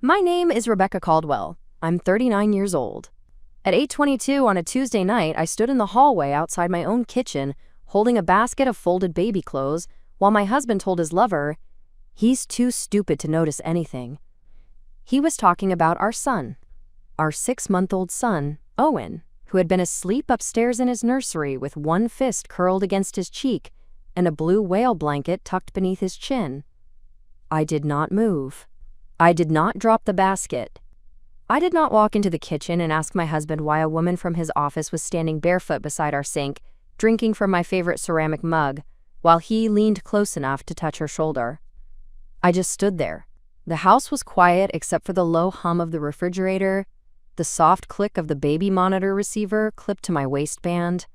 My name is Rebecca Caldwell. I'm 39 years old. At 8:22 on a Tuesday night, I stood in the hallway outside my own kitchen, holding a basket of folded baby clothes, while my husband told his lover, he's too stupid to notice anything. He was talking about our son, our 6-month-old son, Owen, who had been asleep upstairs in his nursery with one fist curled against his cheek and a blue whale blanket tucked beneath his chin. I did not move. I did not drop the basket. I did not walk into the kitchen and ask my husband why a woman from his office was standing barefoot beside our sink, drinking from my favorite ceramic mug, while he leaned close enough to touch her shoulder. I just stood there. The house was quiet except for the low hum of the refrigerator, the soft click of the baby monitor receiver clipped to my waistband,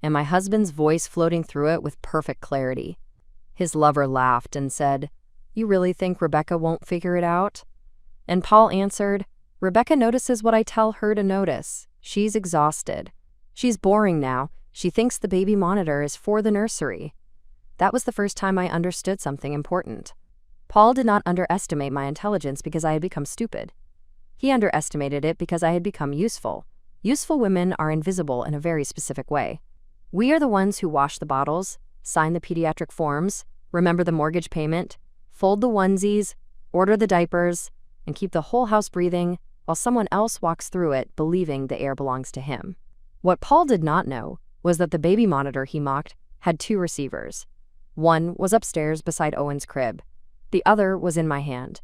and my husband's voice floating through it with perfect clarity. His lover laughed and said, "You really think Rebecca won't figure it out?" And Paul answered, "Rebecca notices what I tell her to notice. She's exhausted. She's boring now. She thinks the baby monitor is for the nursery." That was the first time I understood something important. Paul did not underestimate my intelligence because I had become stupid. He underestimated it because I had become useful. Useful women are invisible in a very specific way. We are the ones who wash the bottles, sign the pediatric forms, remember the mortgage payment, fold the onesies, order the diapers, and keep the whole house breathing while someone else walks through it believing the air belongs to him. What Paul did not know was that the baby monitor he mocked had 2 receivers. One was upstairs beside Owen's crib. The other was in my hand.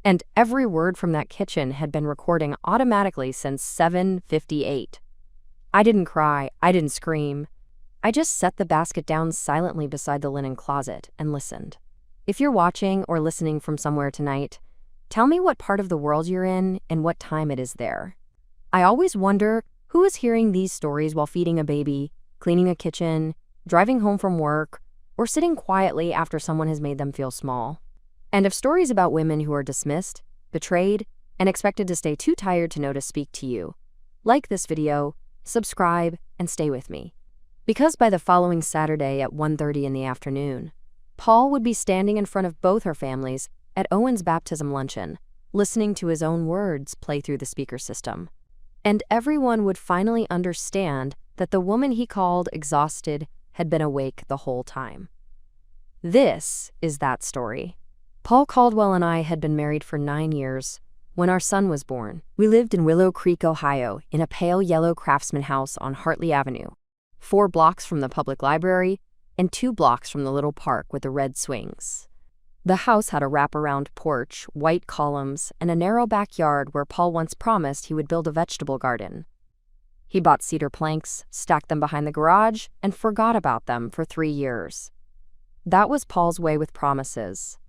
And every word from that kitchen had been recording automatically since 7:58. I didn't cry. I didn't scream. I just set the basket down silently beside the linen closet and listened. If you're watching or listening from somewhere tonight, tell me what part of the world you're in and what time it is there. I always wonder who is hearing these stories while feeding a baby, cleaning a kitchen, driving home from work, or sitting quietly after someone has made them feel small. And if stories about women who are dismissed, betrayed, and expected to stay too tired to notice speak to you, like this video, subscribe, and stay with me. Because by the following Saturday at 1:30 in the afternoon, Paul would be standing in front of both her families at Owen's baptism luncheon, listening to his own words play through the speaker system. And everyone would finally understand that the woman he called exhausted had been awake the whole time. This is that story. Paul Caldwell and I had been married for 9 years when our son was born. We lived in Willow Creek, Ohio, in a pale yellow craftsman house on Hartley Avenue, 4 blocks from the public library and 2 blocks from the little park with the red swings. The house had a wraparound porch, white columns, and a narrow backyard where Paul once promised he would build a vegetable garden. He bought cedar planks, stacked them behind the garage, and forgot about them for 3 years. That was Paul's way with promises.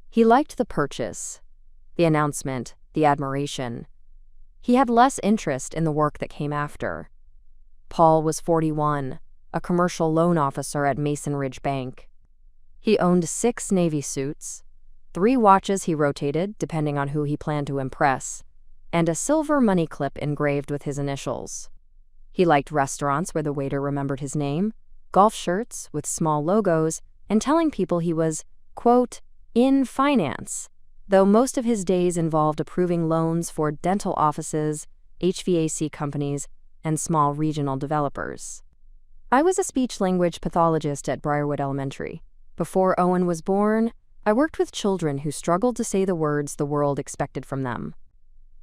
He liked the purchase, the announcement, the admiration. He had less interest in the work that came after. Paul was 41, a commercial loan officer at Mason Ridge Bank. He owned 6 Navy suits, 3 watches he rotated depending on who he planned to impress, and a silver money clip engraved with his initials. He liked restaurants where the waiter remembered his name, golf shirts with small logos, and telling people he was, quote, in finance, though most of his days involved approving loans for dental offices, HVAC companies, and small regional developers. I was a speech-language pathologist at Briarwood Elementary. Before Owen was born, I worked with children who struggled to say the words the world expected from them.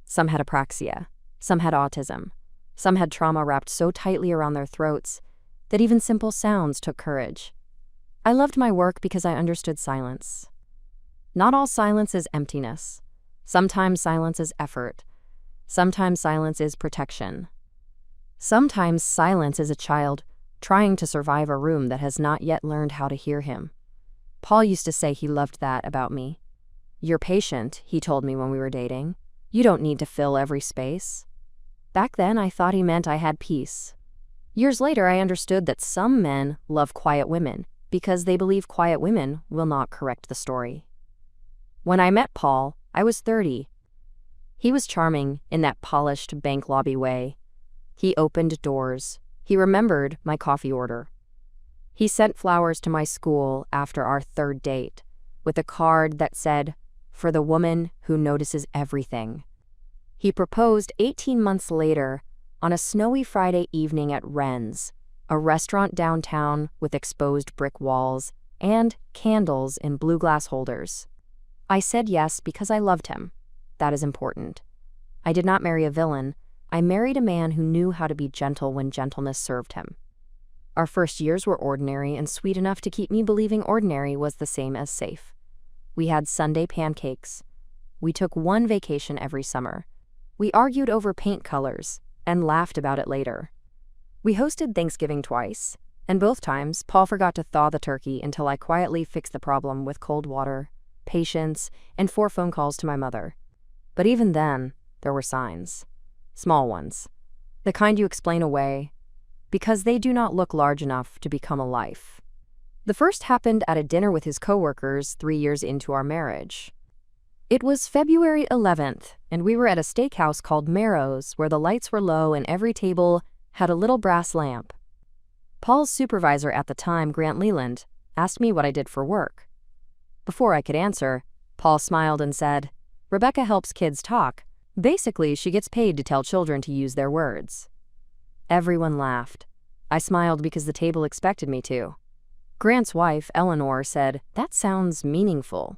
Some had apraxia, some had autism, some had trauma wrapped so tightly around their throats that even simple sounds took courage. I loved my work because I understood silence. Not all silence is emptiness. Sometimes silence is effort. Sometimes silence is protection. Sometimes silence is a child trying to survive a room that has not yet learned how to hear him. Paul used to say he loved that about me. "You're patient," he told me when we were dating. "You don't need to fill every space." Back then, I thought he meant I had peace. Years later, I understood that some men love quiet women because they believe quiet women will not correct the story. When I met Paul, I was 30. He was charming in that polished bank lobby way. He opened doors. He remembered my coffee order. He sent flowers to my school after our 3rd date with a card that said, for the woman who notices everything. He proposed 18 months later on a snowy Friday evening at Wren's, a restaurant downtown with exposed brick walls and candles in blue glass holders. I said yes because I loved him. That is important. I did not marry a villain. I married a man who knew how to be gentle when gentleness served him. Our first years were ordinary and sweet enough to keep me believing ordinary was the same as safe. We had Sunday pancakes. We took one vacation every summer. We argued over paint colors and laughed about it later. We hosted Thanksgiving twice, and both times Paul forgot to thaw the turkey until I quietly fixed the problem with cold water, patience, and 4 phone calls to my mother. But even then, there were signs. Small ones. The kind you explain away, because they do not look large enough to become a life. The first happened at a dinner with his coworkers 3 years into our marriage. It was February 11th, and we were at a steakhouse called Marrow's, where the lights were low and every table had a little brass lamp. Paul's supervisor at the time, Grant Leland, asked me what I did for work. Before I could answer, Paul smiled and said, "Rebecca helps kids talk. Basically, she gets paid to tell children to use their words." Everyone laughed. I smiled because the table expected me to. Grant's wife, Eleanor, said, "That sounds meaningful."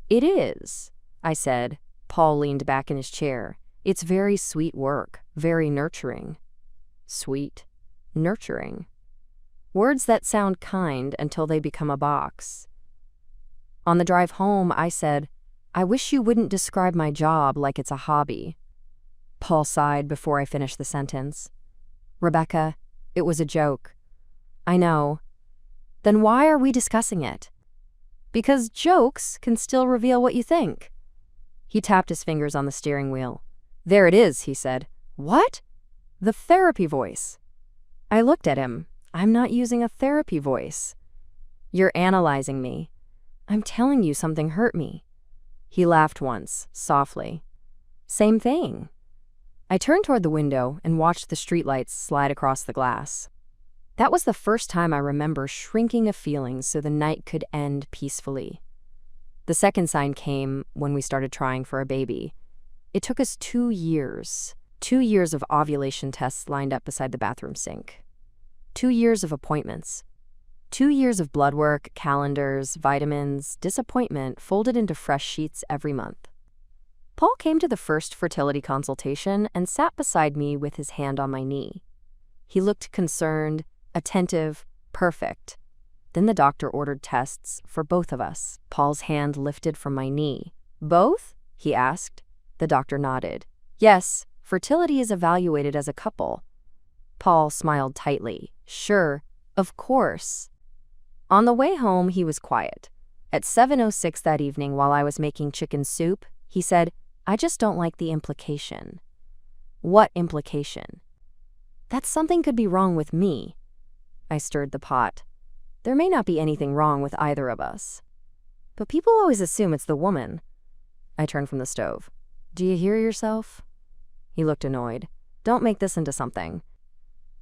"It is," I said. Paul leaned back in his chair. "It's very sweet work, very nurturing." Sweet, nurturing. Words that sound kind until they become a box. On the drive home, I said, "I wish you wouldn't describe my job like it's a hobby." Paul sighed before I finished the sentence. "Rebecca, it was a joke." "I know." "Then why are we discussing it?" "Because jokes can still reveal what you think." He tapped his fingers on the steering wheel. "There it is," he said. "What?" "The therapy voice." I looked at him. "I'm not using a therapy voice." "You're analyzing me." "I'm telling you something hurt me." He laughed once, softly. "Same thing." I turned toward the window and watched the streetlights slide across the glass. That was the first time I remember shrinking a feeling so the night could end peacefully. The second sign came when we started trying for a baby. It took us 2 years. 2 years of ovulation tests lined up beside the bathroom sink. 2 years of appointments. 2 years of blood work, calendars, vitamins, disappointment folded into fresh sheets every month. Paul came to the first fertility consultation and sat beside me with his hand on my knee. He looked concerned, attentive, perfect. Then the doctor ordered tests for both of us. Paul's hand lifted from my knee. "Both?" he asked. The doctor nodded. "Yes, fertility is evaluated as a couple." Paul smiled tightly. "Sure, of course." On the way home, he was quiet. At 7:06 that evening, while I was making chicken soup, he said, "I just don't like the implication." "What implication?" "That something could be wrong with me." I stirred the pot. "There may not be anything wrong with either of us." "But people always assume it's the woman." I turned from the stove. "Do you hear yourself?" He looked annoyed. "Don't make this into something."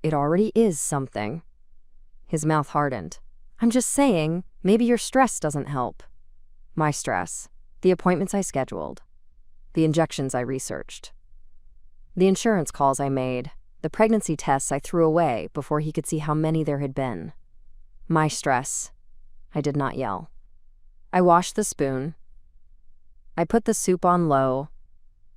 "It already is something." His mouth hardened. "I'm just saying, maybe your stress doesn't help." "My stress. The appointments I scheduled. The injections I researched. The insurance calls I made. The pregnancy tests I threw away before he could see how many there had been. My stress." I did not yell. I washed the spoon. I put the soup on low.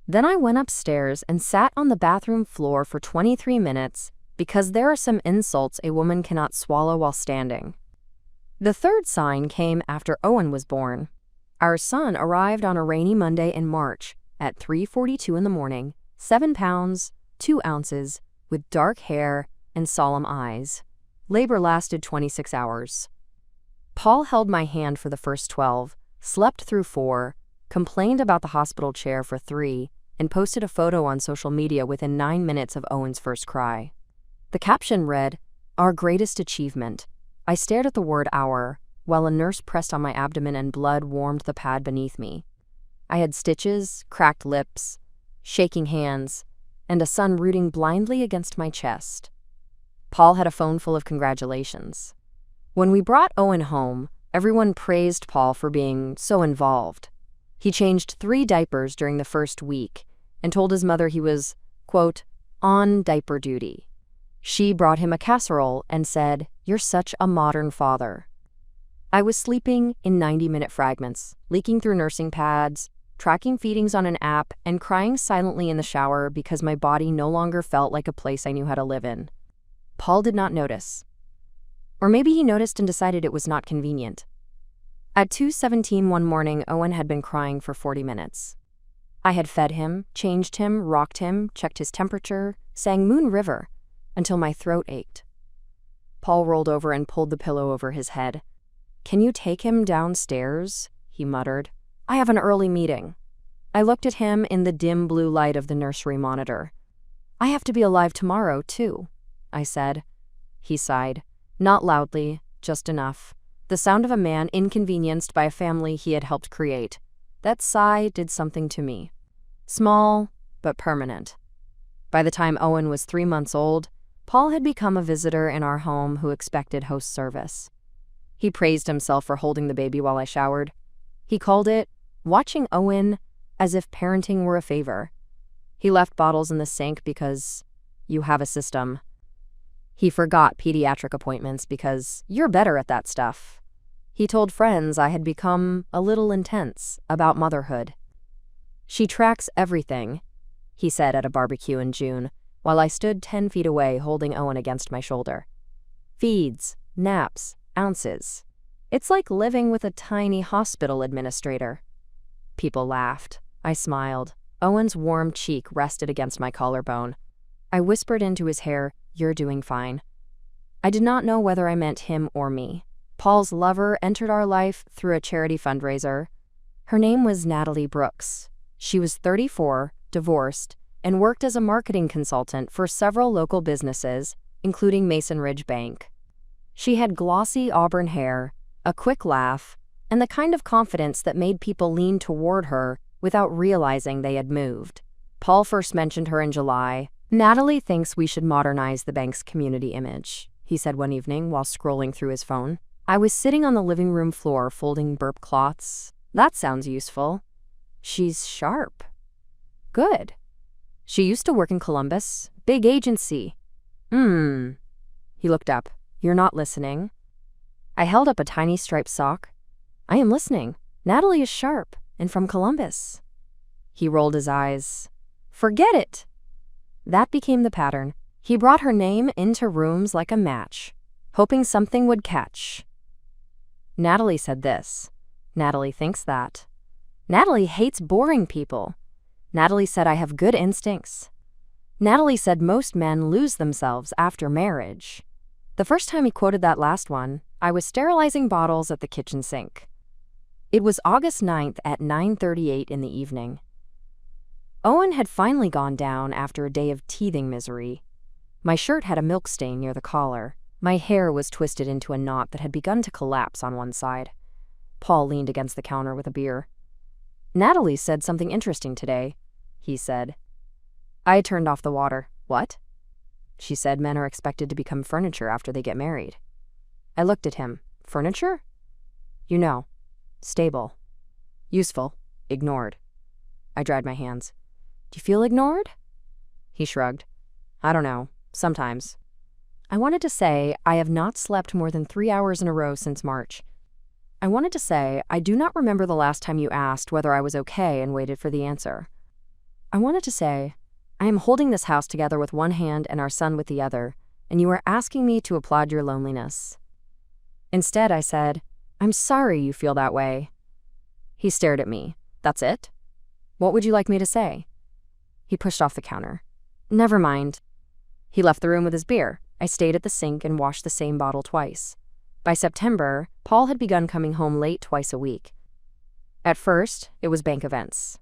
Then I went upstairs and sat on the bathroom floor for 23 minutes because there are some insults a woman cannot swallow while standing. The third sign came after Owen was born. Our son arrived on a rainy Monday in March at 3:42 in the morning, 7 pounds, 2 ounces, with dark hair and solemn eyes. Labor lasted 26 hours. Paul held my hand for the first 12, slept through 4, complained about the hospital chair for 3, and posted a photo on social media within 9 minutes of Owen's first cry. The caption read, "Our greatest achievement." I stared at the word "our," while a nurse pressed on my abdomen and blood warmed the pad beneath me. I had stitches, cracked lips, shaking hands, and a son rooting blindly against my chest. Paul had a phone full of congratulations. When we brought Owen home, everyone praised Paul for being so involved. He changed 3 diapers during the first week and told his mother he was, quote, on diaper duty. She brought him a casserole and said, "You're such a modern father." I was sleeping in 90-minute fragments, leaking through nursing pads, tracking feedings on an app, and crying silently in the shower because my body no longer felt like a place I knew how to live in. Paul did not notice. Or maybe he noticed and decided it was not convenient. At 2:17 one morning, Owen had been crying for 40 minutes. I had fed him, changed him, rocked him, checked his temperature, sang Moon River, until my throat ached. Paul rolled over and pulled the pillow over his head. "Can you take him downstairs?" he muttered. "I have an early meeting." I looked at him in the dim blue light of the nursery monitor. "I have to be alive tomorrow, too," I said. He sighed. Not loudly, just enough. The sound of a man inconvenienced by a family he had helped create. That sigh did something to me. Small, but permanent. By the time Owen was 3 months old, Paul had become a visitor in our home who expected host service. He praised himself for holding the baby while I showered. He called it watching Owen as if parenting were a favor. He left bottles in the sink because you have a system. He forgot pediatric appointments because you're better at that stuff. He told friends I had become a little intense about motherhood. "She tracks everything," he said at a barbecue in June, while I stood 10 feet away holding Owen against my shoulder. "Feeds, naps, ounces. It's like living with a tiny hospital administrator." People laughed. I smiled. Owen's warm cheek rested against my collarbone. I whispered into his hair, "You're doing fine." I did not know whether I meant him or me. Paul's lover entered our life through a charity fundraiser. Her name was Natalie Brooks. She was 34, divorced, and worked as a marketing consultant for several local businesses, including Mason Ridge Bank. She had glossy auburn hair, a quick laugh, and the kind of confidence that made people lean toward her without realizing they had moved. Paul first mentioned her in July. "Natalie thinks we should modernize the bank's community image," he said one evening while scrolling through his phone. I was sitting on the living room floor folding burp cloths. "That sounds useful." "She's sharp." "Good. She used to work in Columbus. Big agency." He looked up. "You're not listening." I held up a tiny striped sock. "I am listening. Natalie is sharp and from Columbus." He rolled his eyes. "Forget it." That became the pattern. He brought her name into rooms like a match, hoping something would catch. "Natalie said this. Natalie thinks that. Natalie hates boring people. Natalie said I have good instincts. Natalie said most men lose themselves after marriage." The first time he quoted that last one, I was sterilizing bottles at the kitchen sink. It was August 9th at 9:38 in the evening. Owen had finally gone down after a day of teething misery. My shirt had a milk stain near the collar. My hair was twisted into a knot that had begun to collapse on one side. Paul leaned against the counter with a beer. "Natalie said something interesting today," he said. I turned off the water. "What?" "She said men are expected to become furniture after they get married." I looked at him. "Furniture?" "You know, stable. Useful. Ignored." I dried my hands. "Do you feel ignored?" He shrugged. "I don't know. Sometimes." I wanted to say I have not slept more than 3 hours in a row since March. I wanted to say I do not remember the last time you asked whether I was okay and waited for the answer. I wanted to say I am holding this house together with one hand and our son with the other, and you are asking me to applaud your loneliness. Instead, I said, "I'm sorry you feel that way." He stared at me. "That's it? What would you like me to say?" He pushed off the counter. "Never mind." He left the room with his beer. I stayed at the sink and washed the same bottle twice. By September, Paul had begun coming home late twice a week. At first, it was bank events,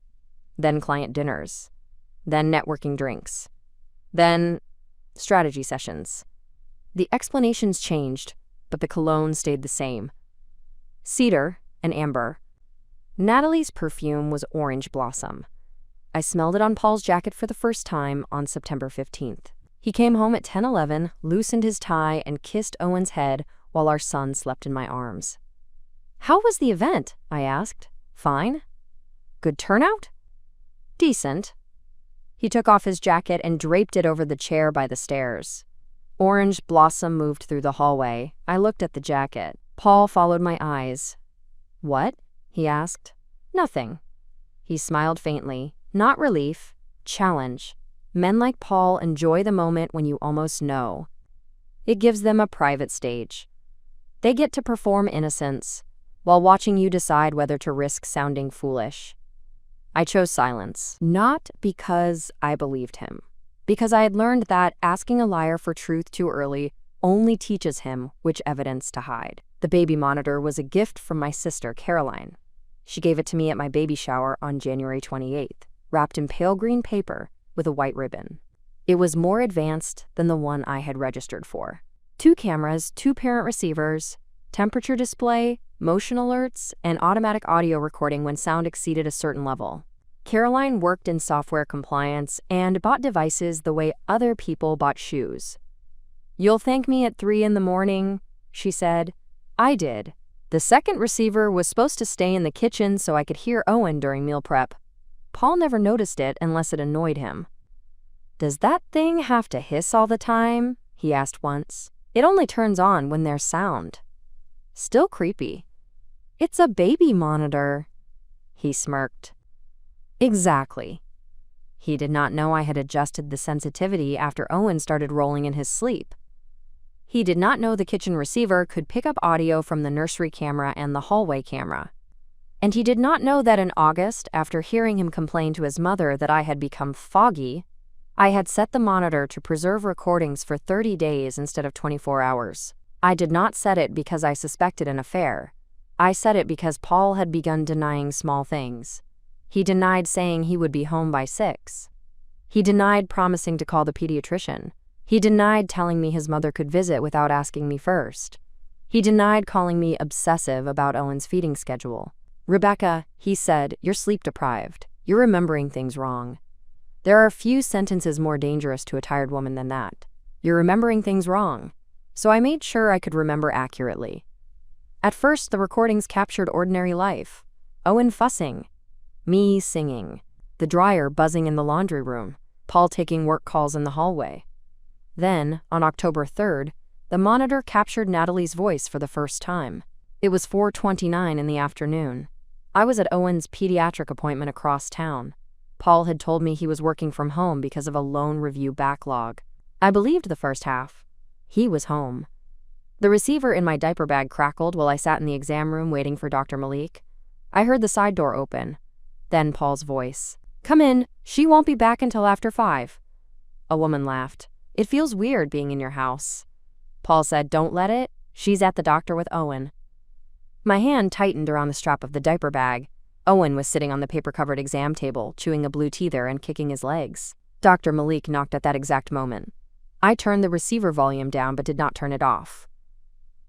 then client dinners, then networking drinks, then strategy sessions. The explanations changed, but the cologne stayed the same. Cedar and amber. Natalie's perfume was orange blossom. I smelled it on Paul's jacket for the first time on September 15th. He came home at 10:11, loosened his tie, and kissed Owen's head while our son slept in my arms. "How was the event?" I asked. "Fine." Good turnout? Decent. He took off his jacket and draped it over the chair by the stairs. Orange blossom moved through the hallway. I looked at the jacket. Paul followed my eyes. What? He asked. Nothing. He smiled faintly. Not relief. Challenge. Men like Paul enjoy the moment when you almost know. It gives them a private stage. They get to perform innocence, while watching you decide whether to risk sounding foolish. I chose silence, not because I believed him, because I had learned that asking a liar for truth too early only teaches him which evidence to hide. The baby monitor was a gift from my sister, Caroline. She gave it to me at my baby shower on January 28th, wrapped in pale green paper with a white ribbon. It was more advanced than the one I had registered for. 2 cameras, 2 parent receivers, temperature display, motion alerts, and automatic audio recording when sound exceeded a certain level. Caroline worked in software compliance and bought devices the way other people bought shoes. "You'll thank me at 3 in the morning," she said. I did. The second receiver was supposed to stay in the kitchen so I could hear Owen during meal prep. Paul never noticed it unless it annoyed him. "Does that thing have to hiss all the time?" he asked once. "It only turns on when there's sound." Still creepy. "It's a baby monitor." He smirked. Exactly. He did not know I had adjusted the sensitivity after Owen started rolling in his sleep. He did not know the kitchen receiver could pick up audio from the nursery camera and the hallway camera. And he did not know that in August, after hearing him complain to his mother that I had become foggy, I had set the monitor to preserve recordings for 30 days instead of 24 hours. I did not set it because I suspected an affair. I set it because Paul had begun denying small things. He denied saying he would be home by 6. He denied promising to call the pediatrician. He denied telling me his mother could visit without asking me first. He denied calling me obsessive about Owen's feeding schedule. "Rebecca," he said, "you're sleep deprived. You're remembering things wrong." There are few sentences more dangerous to a tired woman than that. You're remembering things wrong. So I made sure I could remember accurately. At first, the recordings captured ordinary life. Owen fussing. Me singing. The dryer buzzing in the laundry room. Paul taking work calls in the hallway. Then, on October 3rd, the monitor captured Natalie's voice for the first time. It was 4:29 in the afternoon. I was at Owen's pediatric appointment across town. Paul had told me he was working from home because of a loan review backlog. I believed the first half. He was home. The receiver in my diaper bag crackled while I sat in the exam room waiting for Dr. Malik. I heard the side door open. Then Paul's voice. "Come in. She won't be back until after 5. A woman laughed. "It feels weird being in your house." Paul said, "Don't let it. She's at the doctor with Owen." My hand tightened around the strap of the diaper bag. Owen was sitting on the paper-covered exam table, chewing a blue teether and kicking his legs. Dr. Malik knocked at that exact moment. I turned the receiver volume down but did not turn it off.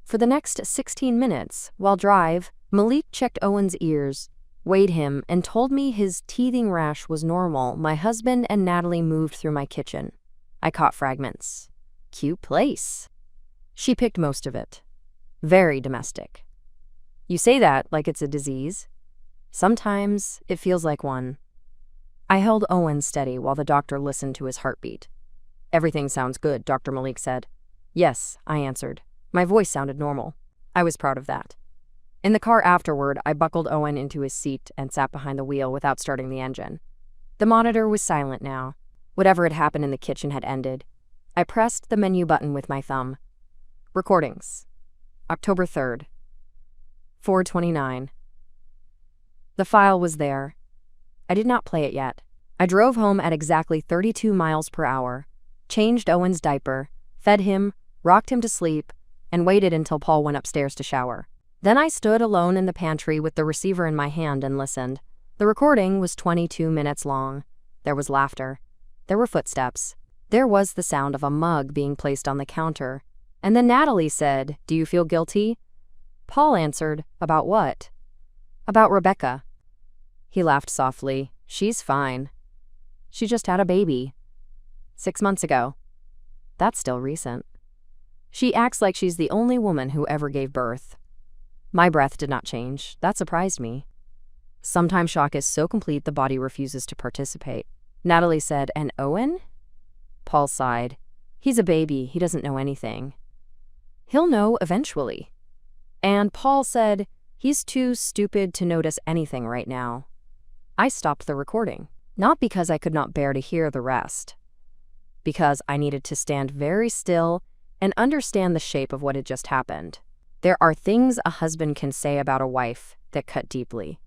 For the next 16 minutes, while drive, Malik checked Owen's ears, weighed him, and told me his teething rash was normal. My husband and Natalie moved through my kitchen. I caught fragments. Cute place. She picked most of it. Very domestic. You say that like it's a disease. Sometimes it feels like one. I held Owen steady while the doctor listened to his heartbeat. "Everything sounds good," Dr. Malik said. "Yes," I answered. My voice sounded normal. I was proud of that. In the car afterward, I buckled Owen into his seat and sat behind the wheel without starting the engine. The monitor was silent now. Whatever had happened in the kitchen had ended. I pressed the menu button with my thumb. Recordings. October 3rd. 4:29. The file was there. I did not play it yet. I drove home at exactly 32 miles per hour, changed Owen's diaper, fed him, rocked him to sleep, and waited until Paul went upstairs to shower. Then I stood alone in the pantry with the receiver in my hand and listened. The recording was 22 minutes long. There was laughter. There were footsteps. There was the sound of a mug being placed on the counter. And then Natalie said, "Do you feel guilty?" Paul answered, "About what?" "About Rebecca." He laughed softly. "She's fine. She just had a baby. 6 months ago. That's still recent. She acts like she's the only woman who ever gave birth." My breath did not change. That surprised me. Sometimes shock is so complete the body refuses to participate. Natalie said, "And Owen?" Paul sighed. "He's a baby. He doesn't know anything." "He'll know eventually." And Paul said, "He's too stupid to notice anything right now." I stopped the recording, not because I could not bear to hear the rest, because I needed to stand very still and understand the shape of what had just happened. There are things a husband can say about a wife that cut deeply.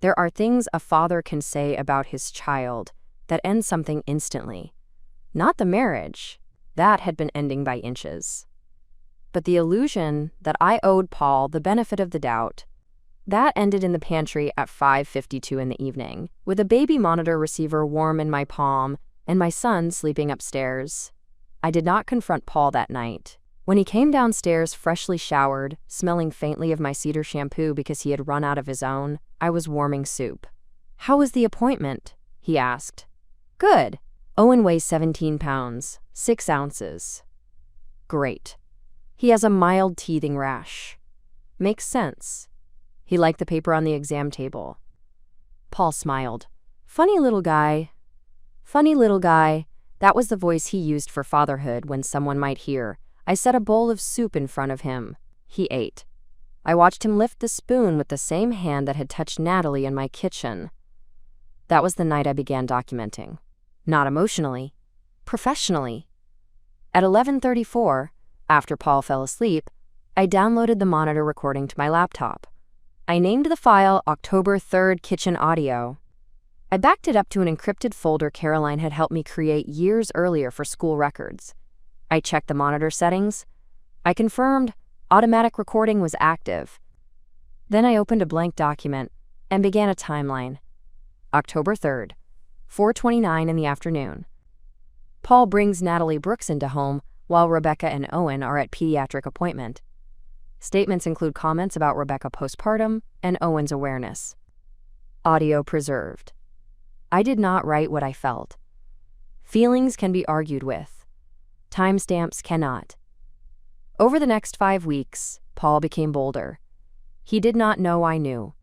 There are things a father can say about his child that end something instantly. Not the marriage. That had been ending by inches. But the illusion that I owed Paul the benefit of the doubt, that ended in the pantry at 5:52 in the evening, with a baby monitor receiver warm in my palm and my son sleeping upstairs. I did not confront Paul that night. When he came downstairs freshly showered, smelling faintly of my cedar shampoo because he had run out of his own, I was warming soup. "How was the appointment?" he asked. "Good. Owen weighs 17 pounds, 6 ounces. Great. He has a mild teething rash. Makes sense." He liked the paper on the exam table. Paul smiled. Funny little guy. Funny little guy. That was the voice he used for fatherhood when someone might hear. I set a bowl of soup in front of him. He ate. I watched him lift the spoon with the same hand that had touched Natalie in my kitchen. That was the night I began documenting. Not emotionally, professionally. At 11:34, after Paul fell asleep, I downloaded the monitor recording to my laptop. I named the file October 3rd Kitchen Audio. I backed it up to an encrypted folder Caroline had helped me create years earlier for school records. I checked the monitor settings. I confirmed automatic recording was active. Then I opened a blank document and began a timeline. October 3rd, 4:29 in the afternoon. Paul brings Natalie Brooks into home while Rebecca and Owen are at pediatric appointment. Statements include comments about Rebecca postpartum and Owen's awareness. Audio preserved. I did not write what I felt. Feelings can be argued with. Timestamps cannot. Over the next 5 weeks, Paul became bolder. He did not know I knew.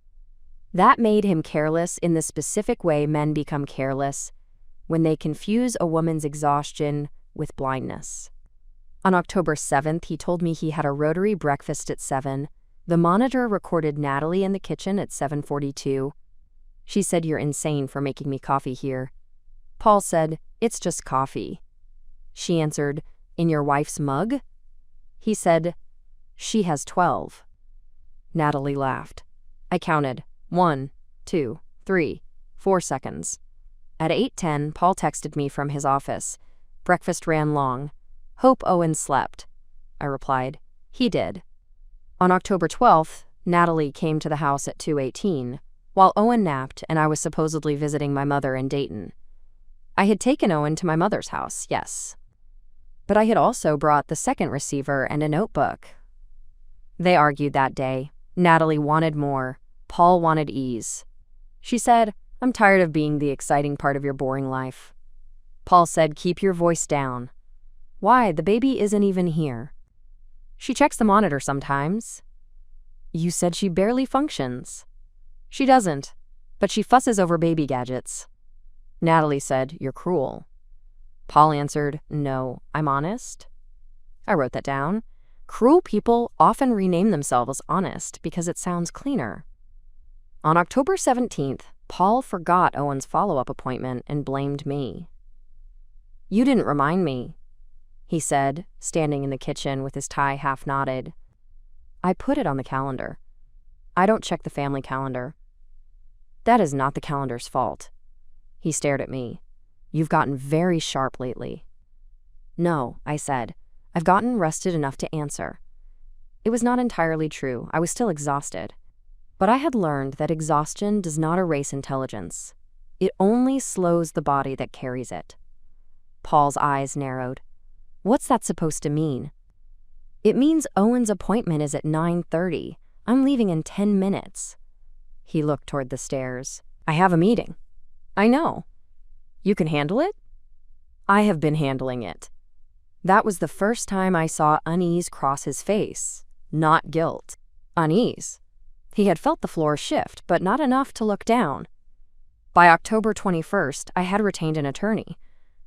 That made him careless in the specific way men become careless when they confuse a woman's exhaustion with blindness. On October 7th, he told me he had a rotary breakfast at 7. The monitor recorded Natalie in the kitchen at 7:42. She said, "You're insane for making me coffee here." Paul said, "It's just coffee." She answered, "In your wife's mug?" He said, "She has 12. Natalie laughed. I counted 1, 2, 3, 4 seconds. At 8:10, Paul texted me from his office. "Breakfast ran long. Hope Owen slept." I replied, "He did." On October 12th, Natalie came to the house at 2:18, while Owen napped and I was supposedly visiting my mother in Dayton. I had taken Owen to my mother's house, yes. But I had also brought the second receiver and a notebook. They argued that day. Natalie wanted more. Paul wanted ease. She said, "I'm tired of being the exciting part of your boring life." Paul said, "Keep your voice down." "Why? The baby isn't even here." "She checks the monitor sometimes." "You said she barely functions." "She doesn't, but she fusses over baby gadgets." Natalie said, "You're cruel." Paul answered, "No, I'm honest." I wrote that down. Cruel people often rename themselves honest because it sounds cleaner. On October 17th, Paul forgot Owen's follow-up appointment and blamed me. "You didn't remind me," he said, standing in the kitchen with his tie half knotted. "I put it on the calendar. I don't check the family calendar." "That is not the calendar's fault." He stared at me. "You've gotten very sharp lately." "No," I said. "I've gotten rested enough to answer." It was not entirely true. I was still exhausted. But I had learned that exhaustion does not erase intelligence. It only slows the body that carries it. Paul's eyes narrowed. "What's that supposed to mean?" "It means Owen's appointment is at 9:30. I'm leaving in 10 minutes. He looked toward the stairs. "I have a meeting." "I know. You can handle it?" "I have been handling it." That was the first time I saw unease cross his face, not guilt. Unease. He had felt the floor shift, but not enough to look down. By October 21st, I had retained an attorney.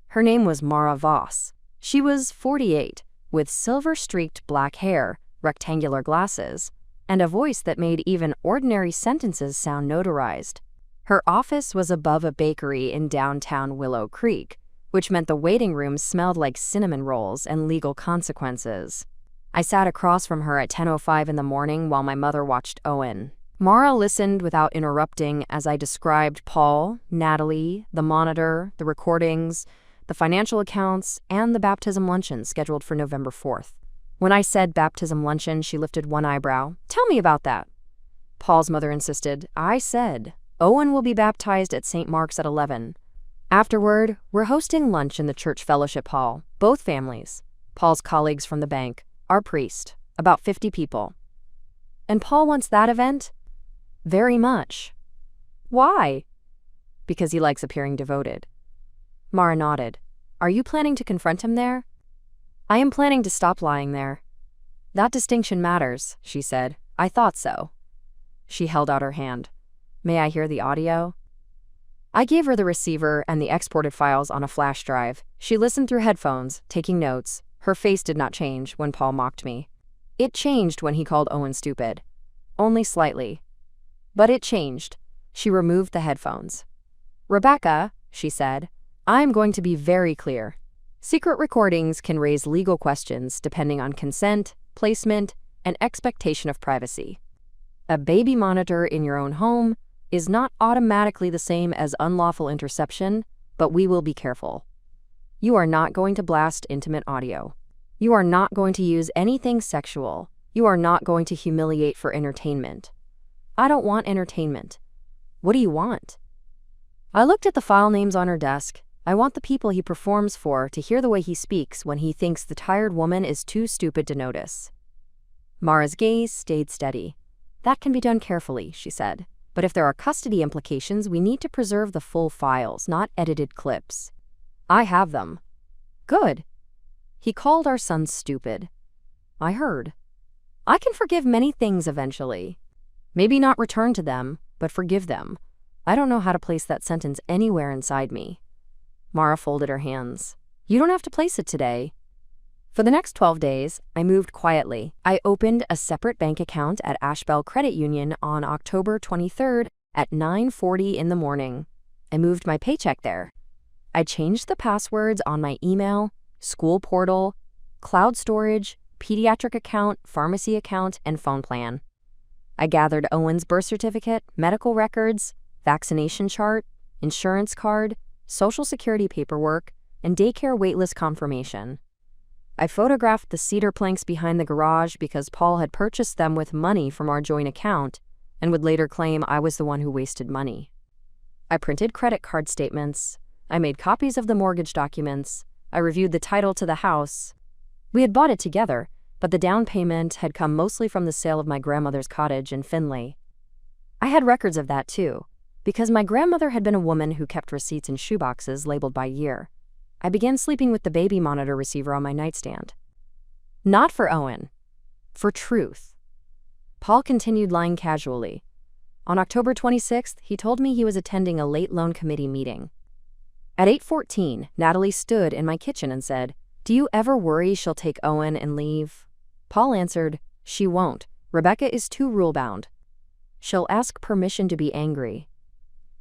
Her name was Mara Voss. She was 48, with silver-streaked black hair, rectangular glasses, and a voice that made even ordinary sentences sound notarized. Her office was above a bakery in downtown Willow Creek, which meant the waiting room smelled like cinnamon rolls and legal consequences. I sat across from her at 10:05 in the morning while my mother watched Owen. Mara listened without interrupting as I described Paul, Natalie, the monitor, the recordings, the financial accounts, and the baptism luncheon scheduled for November 4th. When I said baptism luncheon, she lifted one eyebrow. "Tell me about that." Paul's mother insisted. "I said, Owen will be baptized at St. Mark's at 11. Afterward, we're hosting lunch in the church fellowship hall, both families, Paul's colleagues from the bank, our priest, about 50 people. And Paul wants that event? Very much. Why? Because he likes appearing devoted." Mara nodded. "Are you planning to confront him there?" "I am planning to stop lying there." "That distinction matters," she said. "I thought so." She held out her hand. "May I hear the audio?" I gave her the receiver and the exported files on a flash drive. She listened through headphones, taking notes. Her face did not change when Paul mocked me. It changed when he called Owen stupid. Only slightly. But it changed. She removed the headphones. "Rebecca," she said, "I'm going to be very clear. Secret recordings can raise legal questions depending on consent, placement, and expectation of privacy. A baby monitor in your own home is not automatically the same as unlawful interception, but we will be careful. You are not going to blast intimate audio. You are not going to use anything sexual. You are not going to humiliate for entertainment. I don't want entertainment. What do you want?" I looked at the file names on her desk. I want the people he performs for to hear the way he speaks when he thinks the tired woman is too stupid to notice. Mara's gaze stayed steady. "That can be done carefully," she said. "But if there are custody implications, we need to preserve the full files, not edited clips." "I have them." "Good." "He called our son stupid." "I heard." "I can forgive many things eventually. Maybe not return to them, but forgive them. I don't know how to place that sentence anywhere inside me." Mara folded her hands. "You don't have to place it today." For the next 12 days, I moved quietly. I opened a separate bank account at Ashbel Credit Union on October 23rd at 9:40 in the morning. I moved my paycheck there. I changed the passwords on my email, school portal, cloud storage, pediatric account, pharmacy account, and phone plan. I gathered Owen's birth certificate, medical records, vaccination chart, insurance card, Social Security paperwork, and daycare waitlist confirmation. I photographed the cedar planks behind the garage because Paul had purchased them with money from our joint account and would later claim I was the one who wasted money. I printed credit card statements. I made copies of the mortgage documents. I reviewed the title to the house. We had bought it together, but the down payment had come mostly from the sale of my grandmother's cottage in Finley. I had records of that too, because my grandmother had been a woman who kept receipts in shoeboxes labeled by year. I began sleeping with the baby monitor receiver on my nightstand. Not for Owen. For truth. Paul continued lying casually. On October 26th, he told me he was attending a late loan committee meeting. At 8:14, Natalie stood in my kitchen and said, "Do you ever worry she'll take Owen and leave?" Paul answered, "She won't. Rebecca is too rule-bound. She'll ask permission to be angry."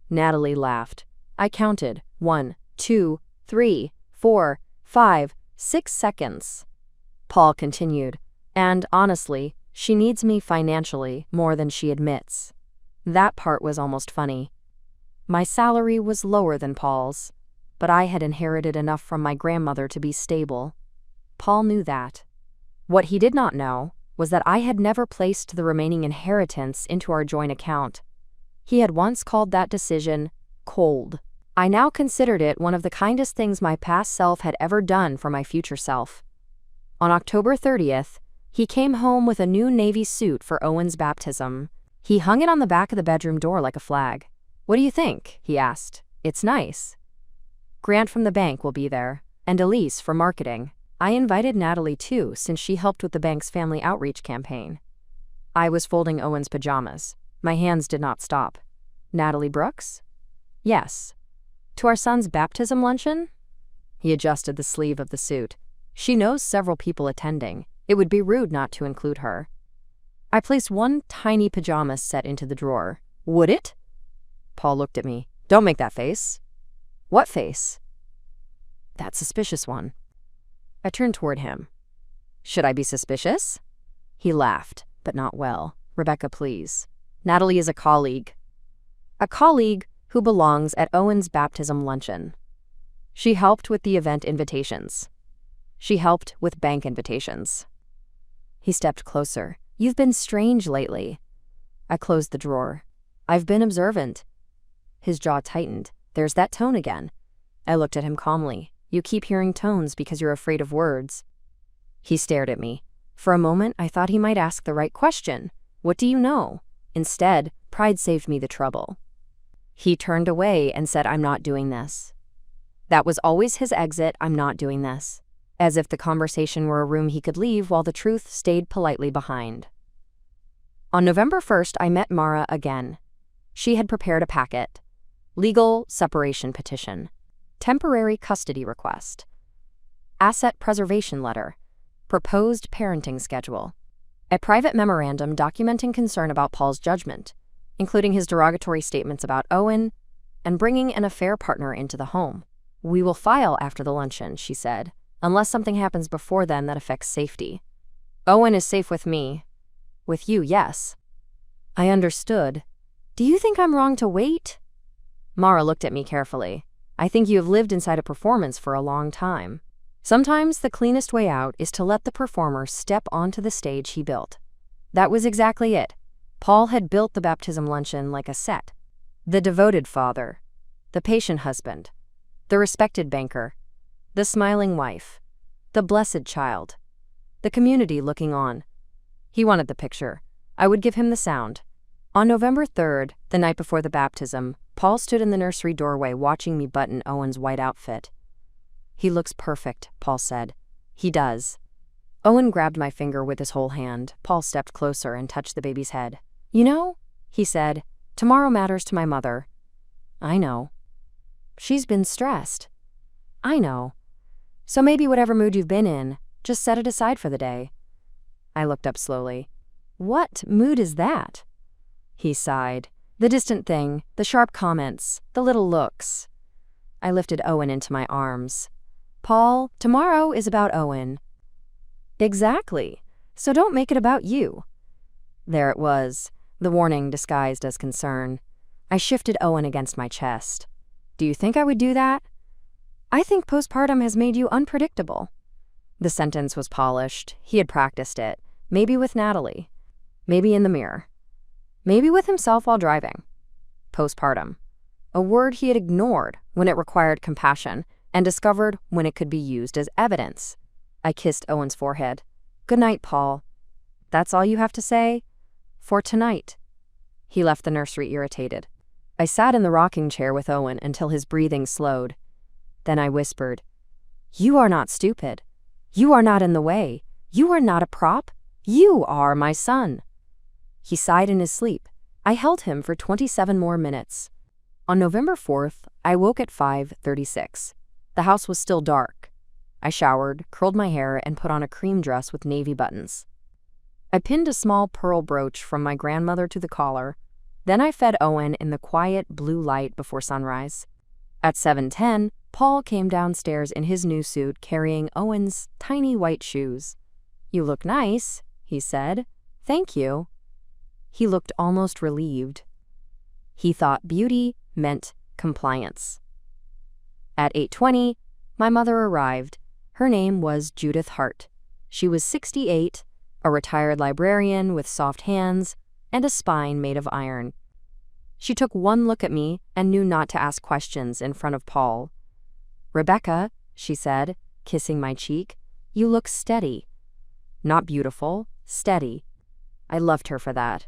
Natalie laughed. I counted 1, 2, 3, 4, 5, 6 seconds. Paul continued, "And honestly, she needs me financially more than she admits." That part was almost funny. My salary was lower than Paul's, but I had inherited enough from my grandmother to be stable. Paul knew that. What he did not know was that I had never placed the remaining inheritance into our joint account. He had once called that decision cold. I now considered it one of the kindest things my past self had ever done for my future self. On October 30th, he came home with a new navy suit for Owen's baptism. He hung it on the back of the bedroom door like a flag. "What do you think?" he asked. "It's nice." Grant from the bank will be there, and Elise for marketing. I invited Natalie too, since she helped with the bank's family outreach campaign. I was folding Owen's pajamas. My hands did not stop. Natalie Brooks? Yes. To our son's baptism luncheon? He adjusted the sleeve of the suit. She knows several people attending. It would be rude not to include her. I placed one tiny pajama set into the drawer. Would it? Paul looked at me. Don't make that face. What face? That suspicious one. I turned toward him. Should I be suspicious? He laughed, but not well. Rebecca, please. Natalie is a colleague. A colleague who belongs at Owen's baptism luncheon. She helped with the event invitations. She helped with bank invitations. He stepped closer. You've been strange lately. I closed the drawer. I've been observant. His jaw tightened. There's that tone again. I looked at him calmly. You keep hearing tones because you're afraid of words. He stared at me. For a moment, I thought he might ask the right question. What do you know? Instead, pride saved me the trouble. He turned away and said, I'm not doing this. That was always his exit, I'm not doing this. As if the conversation were a room he could leave while the truth stayed politely behind. On November 1st, I met Mara again. She had prepared a packet. Legal separation petition. Temporary custody request. Asset preservation letter. Proposed parenting schedule. A private memorandum documenting concern about Paul's judgment, including his derogatory statements about Owen and bringing an affair partner into the home. We will file after the luncheon, she said, unless something happens before then that affects safety. Owen is safe with me. With you, yes. I understood. Do you think I'm wrong to wait? Mara looked at me carefully. I think you have lived inside a performance for a long time. Sometimes the cleanest way out is to let the performer step onto the stage he built. That was exactly it. Paul had built the baptism luncheon like a set. The devoted father, the patient husband, the respected banker, the smiling wife, the blessed child, the community looking on. He wanted the picture. I would give him the sound. On November 3rd, the night before the baptism, Paul stood in the nursery doorway watching me button Owen's white outfit. He looks perfect, Paul said. He does. Owen grabbed my finger with his whole hand. Paul stepped closer and touched the baby's head. You know, he said, tomorrow matters to my mother. I know. She's been stressed. I know. So maybe whatever mood you've been in, just set it aside for the day. I looked up slowly. What mood is that? He sighed. The distant thing, the sharp comments, the little looks. I lifted Owen into my arms. Paul, tomorrow is about Owen. Exactly. So don't make it about you. There it was, the warning disguised as concern. I shifted Owen against my chest. Do you think I would do that? I think postpartum has made you unpredictable. The sentence was polished. He had practiced it. Maybe with Natalie. Maybe in the mirror. Maybe with himself while driving. Postpartum. A word he had ignored when it required compassion and discovered when it could be used as evidence. I kissed Owen's forehead. Good night, Paul. That's all you have to say? For tonight. He left the nursery irritated. I sat in the rocking chair with Owen until his breathing slowed. Then I whispered, You are not stupid. You are not in the way. You are not a prop. You are my son. He sighed in his sleep. I held him for 27 more minutes. On November 4th, I woke at 5:36. The house was still dark. I showered, curled my hair, and put on a cream dress with navy buttons. I pinned a small pearl brooch from my grandmother to the collar. Then I fed Owen in the quiet blue light before sunrise. At 7:10, Paul came downstairs in his new suit carrying Owen's tiny white shoes. You look nice, he said. Thank you. He looked almost relieved. He thought beauty meant compliance. At 8:20, my mother arrived. Her name was Judith Hart. She was 68, a retired librarian with soft hands and a spine made of iron. She took one look at me and knew not to ask questions in front of Paul. Rebecca, she said, kissing my cheek, you look steady. Not beautiful, steady. I loved her for that.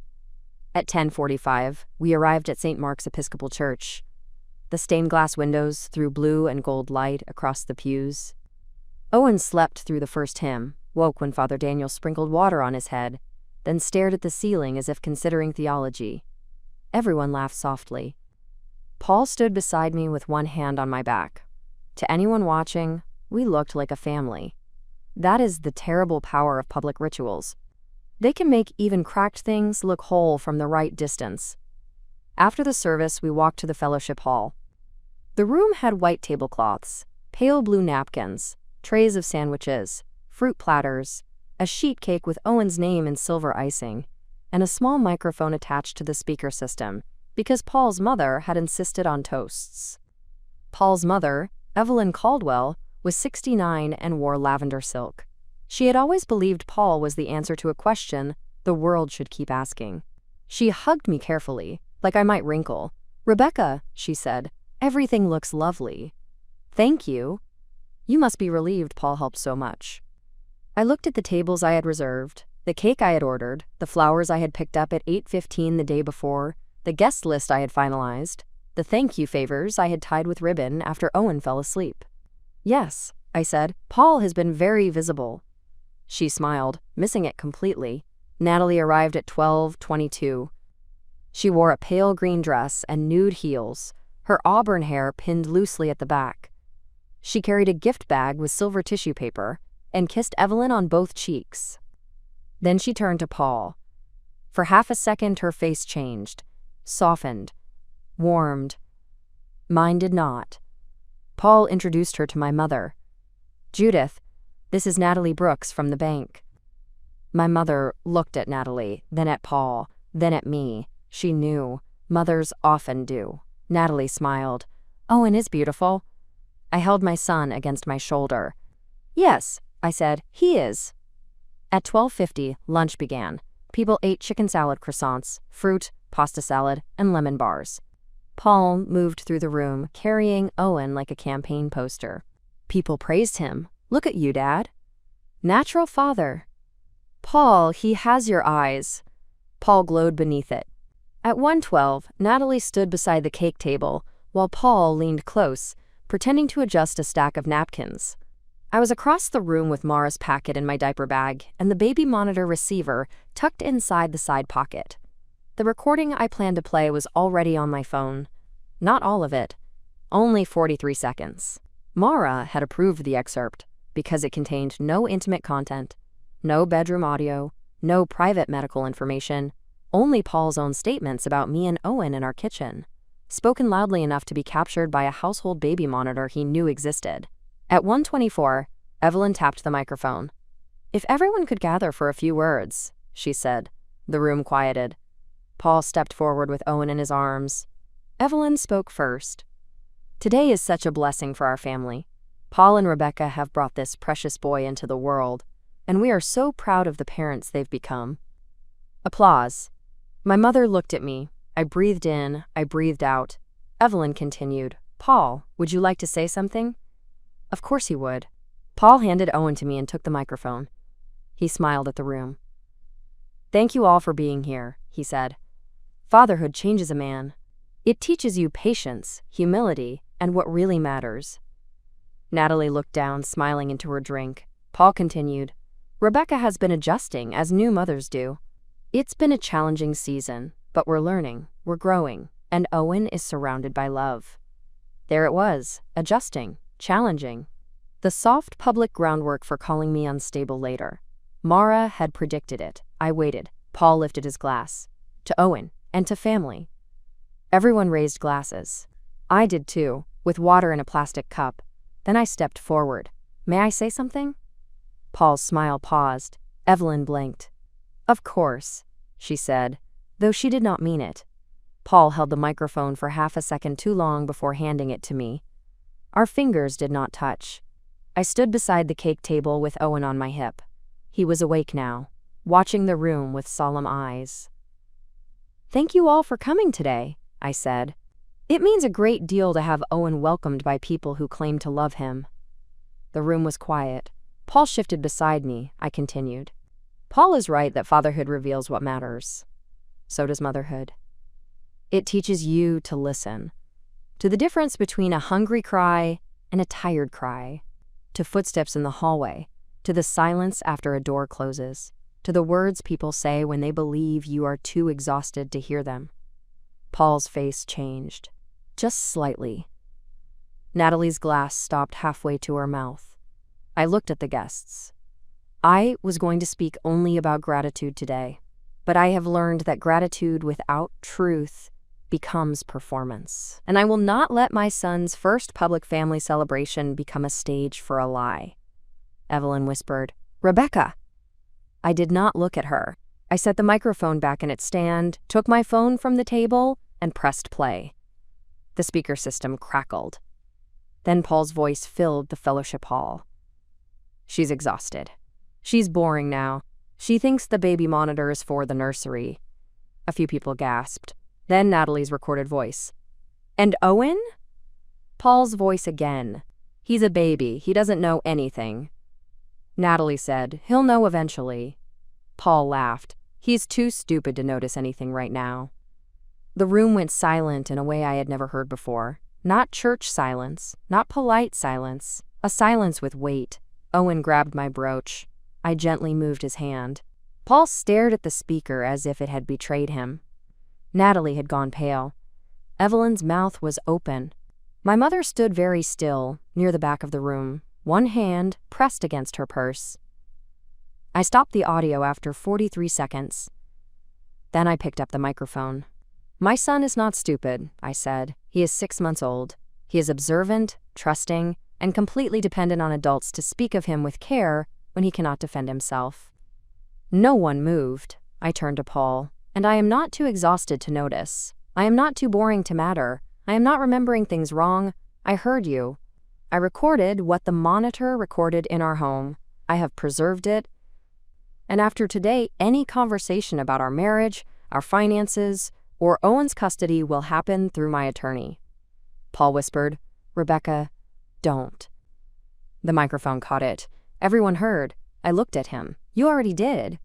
At 10:45, we arrived at St. Mark's Episcopal Church. The stained glass windows threw blue and gold light across the pews. Owen slept through the first hymn, woke when Father Daniel sprinkled water on his head, then stared at the ceiling as if considering theology. Everyone laughed softly. Paul stood beside me with one hand on my back. To anyone watching, we looked like a family. That is the terrible power of public rituals. They can make even cracked things look whole from the right distance. After the service, we walked to the fellowship hall. The room had white tablecloths, pale blue napkins, trays of sandwiches, fruit platters, a sheet cake with Owen's name in silver icing, and a small microphone attached to the speaker system, because Paul's mother had insisted on toasts. Paul's mother, Evelyn Caldwell, was 69 and wore lavender silk. She had always believed Paul was the answer to a question the world should keep asking. She hugged me carefully, like I might wrinkle. "Rebecca," she said, "everything looks lovely." "Thank you." "You must be relieved Paul helped so much." I looked at the tables I had reserved, the cake I had ordered, the flowers I had picked up at 8:15 the day before, the guest list I had finalized, the thank you favors I had tied with ribbon after Owen fell asleep. "Yes," I said, "Paul has been very visible." She smiled, missing it completely. Natalie arrived at 12:22. She wore a pale green dress and nude heels, her auburn hair pinned loosely at the back. She carried a gift bag with silver tissue paper and kissed Evelyn on both cheeks. Then she turned to Paul. For half a second her face changed, softened, warmed. Mine did not. Paul introduced her to my mother. "Judith, this is Natalie Brooks from the bank." My mother looked at Natalie, then at Paul, then at me. She knew. Mothers often do. Natalie smiled. "Owen is beautiful." I held my son against my shoulder. "Yes," I said, "he is." At 12:50, lunch began. People ate chicken salad croissants, fruit, pasta salad, and lemon bars. Paul moved through the room, carrying Owen like a campaign poster. People praised him. "Look at you, Dad." "Natural father." "Paul, he has your eyes." Paul glowed beneath it. At 1:12, Natalie stood beside the cake table, while Paul leaned close, pretending to adjust a stack of napkins. I was across the room with Mara's packet in my diaper bag and the baby monitor receiver tucked inside the side pocket. The recording I planned to play was already on my phone. Not all of it. Only 43 seconds. Mara had approved the excerpt because it contained no intimate content, no bedroom audio, no private medical information, only Paul's own statements about me and Owen in our kitchen, spoken loudly enough to be captured by a household baby monitor he knew existed. At 1:24, Evelyn tapped the microphone. "If everyone could gather for a few words," she said. The room quieted. Paul stepped forward with Owen in his arms. Evelyn spoke first. "Today is such a blessing for our family. Paul and Rebecca have brought this precious boy into the world, and we are so proud of the parents they've become." Applause. My mother looked at me. I breathed in, I breathed out. Evelyn continued, "Paul, would you like to say something?" Of course he would. Paul handed Owen to me and took the microphone. He smiled at the room. "Thank you all for being here," he said. "Fatherhood changes a man. It teaches you patience, humility, and what really matters." Natalie looked down, smiling into her drink. Paul continued, "Rebecca has been adjusting, as new mothers do. It's been a challenging season, but we're learning, we're growing, and Owen is surrounded by love." There it was, adjusting, challenging. The soft public groundwork for calling me unstable later. Mara had predicted it. I waited. Paul lifted his glass. To Owen, and to family. Everyone raised glasses. I did too, with water in a plastic cup. Then I stepped forward. "May I say something?" Paul's smile paused. Evelyn blinked. "Of course," she said, though she did not mean it. Paul held the microphone for half a second too long before handing it to me. Our fingers did not touch. I stood beside the cake table with Owen on my hip. He was awake now, watching the room with solemn eyes. "Thank you all for coming today," I said. "It means a great deal to have Owen welcomed by people who claim to love him." The room was quiet. Paul shifted beside me, I continued. "Paul is right that fatherhood reveals what matters. So does motherhood. It teaches you to listen. To the difference between a hungry cry and a tired cry. To footsteps in the hallway. To the silence after a door closes. To to the words people say when they believe you are too exhausted to hear them. Paul's face changed, just slightly. Natalie's glass stopped halfway to her mouth. I looked at the guests. I was going to speak only about gratitude today, but I have learned that gratitude without truth becomes performance. And I will not let my son's first public family celebration become a stage for a lie. Evelyn whispered, "Rebecca!" I did not look at her. I set the microphone back in its stand, took my phone from the table, and pressed play. The speaker system crackled. Then Paul's voice filled the fellowship hall. "She's exhausted. She's boring now. She thinks the baby monitor is for the nursery." A few people gasped. Then Natalie's recorded voice. "And Owen?" Paul's voice again. "He's a baby. He doesn't know anything." Natalie said, "He'll know eventually." Paul laughed. "He's too stupid to notice anything right now." The room went silent in a way I had never heard before. Not church silence, not polite silence, a silence with weight. Owen grabbed my brooch. I gently moved his hand. Paul stared at the speaker as if it had betrayed him. Natalie had gone pale. Evelyn's mouth was open. My mother stood very still, near the back of the room, one hand pressed against her purse. I stopped the audio after 43 seconds. Then I picked up the microphone. "My son is not stupid," I said. "He is 6 months old. He is observant, trusting, and completely dependent on adults to speak of him with care when he cannot defend himself." No one moved. I turned to Paul. "And I am not too exhausted to notice. I am not too boring to matter. I am not remembering things wrong. I heard you. I recorded what the monitor recorded in our home. I have preserved it. And after today, any conversation about our marriage, our finances, or Owen's custody will happen through my attorney." Paul whispered, "Rebecca, don't." The microphone caught it. Everyone heard. I looked at him. "You already did."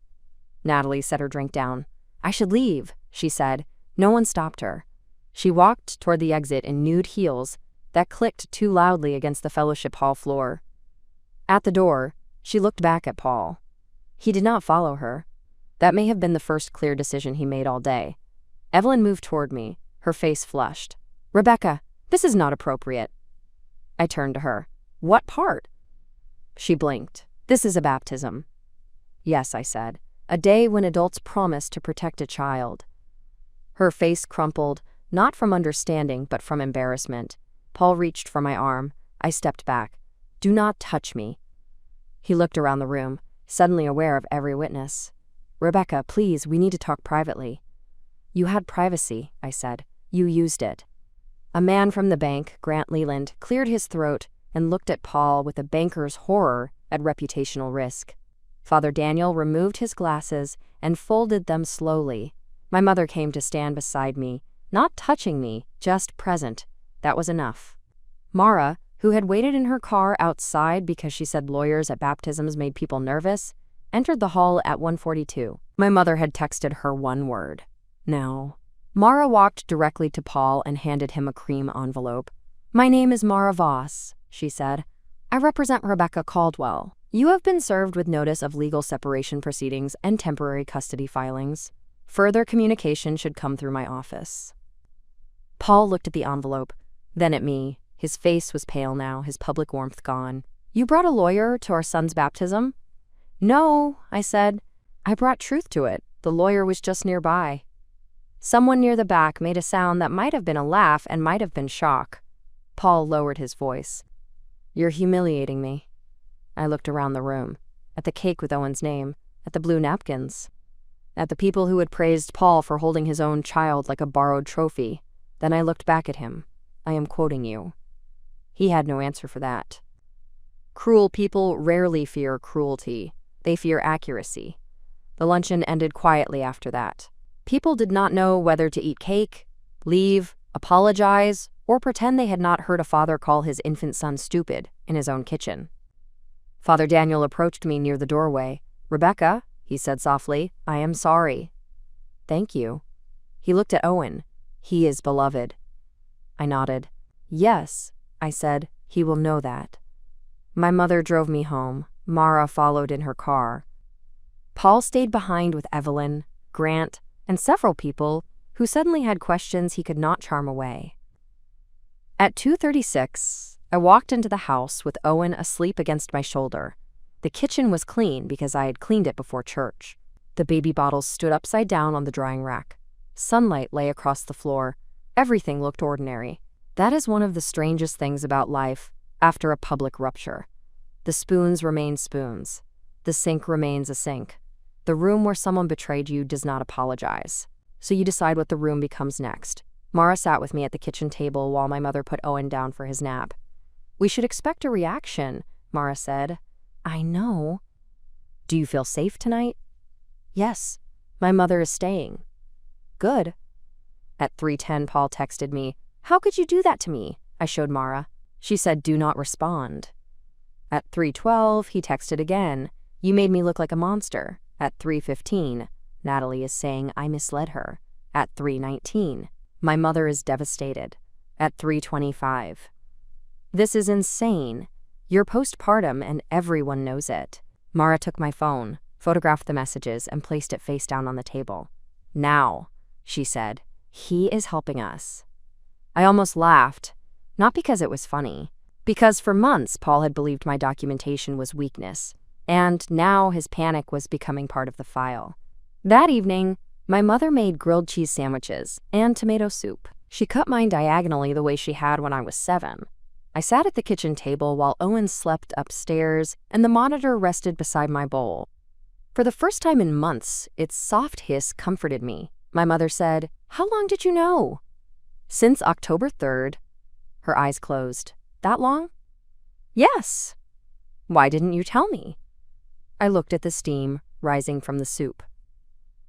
Natalie set her drink down. "I should leave," she said. No one stopped her. She walked toward the exit in nude heels that clicked too loudly against the fellowship hall floor. At the door, she looked back at Paul. He did not follow her. That may have been the first clear decision he made all day. Evelyn moved toward me, her face flushed. "Rebecca, this is not appropriate." I turned to her. "What part?" She blinked. "This is a baptism." "Yes," I said. "A day when adults promise to protect a child." Her face crumpled, not from understanding, but from embarrassment. Paul reached for my arm. I stepped back. "Do not touch me." He looked around the room, suddenly aware of every witness. "Rebecca, please, we need to talk privately." "You had privacy," I said. "You used it." A man from the bank, Grant Leland, cleared his throat and looked at Paul with a banker's horror at reputational risk. Father Daniel removed his glasses and folded them slowly. My mother came to stand beside me, not touching me, just present. That was enough. Mara, who had waited in her car outside because she said lawyers at baptisms made people nervous, entered the hall at 1:42. My mother had texted her one word. No. Mara walked directly to Paul and handed him a cream envelope. "My name is Mara Voss," she said. "I represent Rebecca Caldwell. You have been served with notice of legal separation proceedings and temporary custody filings. Further communication should come through my office." Paul looked at the envelope, then at me. His face was pale now, his public warmth gone. "You brought a lawyer to our son's baptism?" "No," I said. "I brought truth to it. The lawyer was just nearby." Someone near the back made a sound that might have been a laugh and might have been shock. Paul lowered his voice. "You're humiliating me." I looked around the room, at the cake with Owen's name, at the blue napkins, at the people who had praised Paul for holding his own child like a borrowed trophy. Then I looked back at him. "I am quoting you." He had no answer for that. Cruel people rarely fear cruelty. They fear accuracy. The luncheon ended quietly after that. People did not know whether to eat cake, leave, apologize, or pretend they had not heard a father call his infant son stupid in his own kitchen. Father Daniel approached me near the doorway. "Rebecca," he said softly, "I am sorry." "Thank you." He looked at Owen. "He is beloved." I nodded. "Yes," I said, "he will know that." My mother drove me home. Mara followed in her car. Paul stayed behind with Evelyn, Grant, and several people who suddenly had questions he could not charm away. At 2:36, I walked into the house with Owen asleep against my shoulder. The kitchen was clean because I had cleaned it before church. The baby bottles stood upside down on the drying rack. Sunlight lay across the floor. Everything looked ordinary. That is one of the strangest things about life after a public rupture. The spoons remain spoons. The sink remains a sink. The room where someone betrayed you does not apologize. So you decide what the room becomes next. Mara sat with me at the kitchen table while my mother put Owen down for his nap. "We should expect a reaction," Mara said. "I know." "Do you feel safe tonight?" "Yes. My mother is staying." "Good." At 3:10, Paul texted me. "How could you do that to me?" I showed Mara. She said, "Do not respond." At 3:12, he texted again. "You made me look like a monster." At 3:15, Natalie is saying I misled her. At 3:19, my mother is devastated. At 3:25, "This is insane. You're postpartum and everyone knows it." Mara took my phone, photographed the messages, and placed it face down on the table. "Now," she said, "he is helping us." I almost laughed, not because it was funny, because for months Paul had believed my documentation was weakness, and now his panic was becoming part of the file. That evening, my mother made grilled cheese sandwiches and tomato soup. She cut mine diagonally the way she had when I was 7. I sat at the kitchen table while Owen slept upstairs and the monitor rested beside my bowl. For the first time in months, its soft hiss comforted me. My mother said, "How long did you know?" "Since October 3rd. Her eyes closed. "That long?" "Yes." "Why didn't you tell me?" I looked at the steam rising from the soup.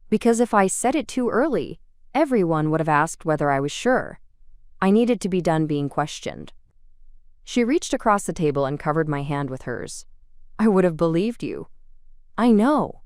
"Because if I said it too early, everyone would have asked whether I was sure. I needed to be done being questioned." She reached across the table and covered my hand with hers. "I would have believed you." "I know."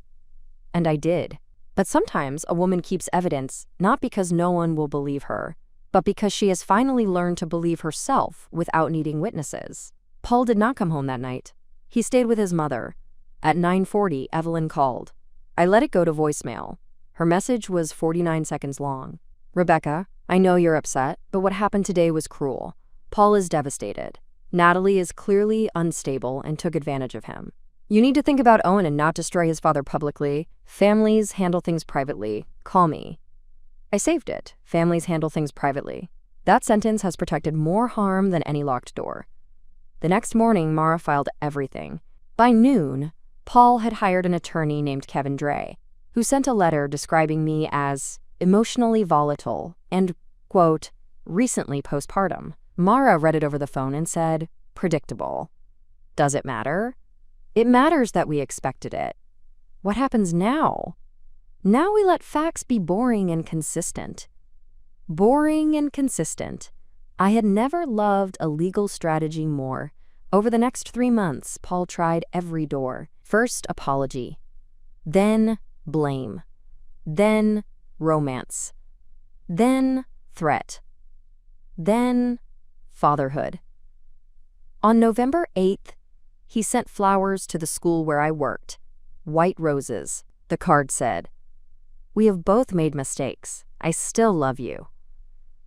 And I did. But sometimes a woman keeps evidence not because no one will believe her, but because she has finally learned to believe herself without needing witnesses. Paul did not come home that night. He stayed with his mother. At 9:40, Evelyn called. I let it go to voicemail. Her message was 49 seconds long. "Rebecca, I know you're upset, but what happened today was cruel. Paul is devastated. Natalie is clearly unstable and took advantage of him. You need to think about Owen and not destroy his father publicly. Families handle things privately. Call me." I saved it. Families handle things privately. That sentence has protected more harm than any locked door. The next morning, Mara filed everything. By noon, Paul had hired an attorney named Kevin Dre, who sent a letter describing me as emotionally volatile and, quote, recently postpartum. Mara read it over the phone and said, "Predictable." Does it matter? It matters that we expected it. What happens now? Now we let facts be boring and consistent. Boring and consistent. I had never loved a legal strategy more. Over the next 3 months, Paul tried every door. First, apology. Then, blame. Then, romance. Then, threat. Then, fatherhood. On November 8th, he sent flowers to the school where I worked. White roses. The card said, "We have both made mistakes. I still love you."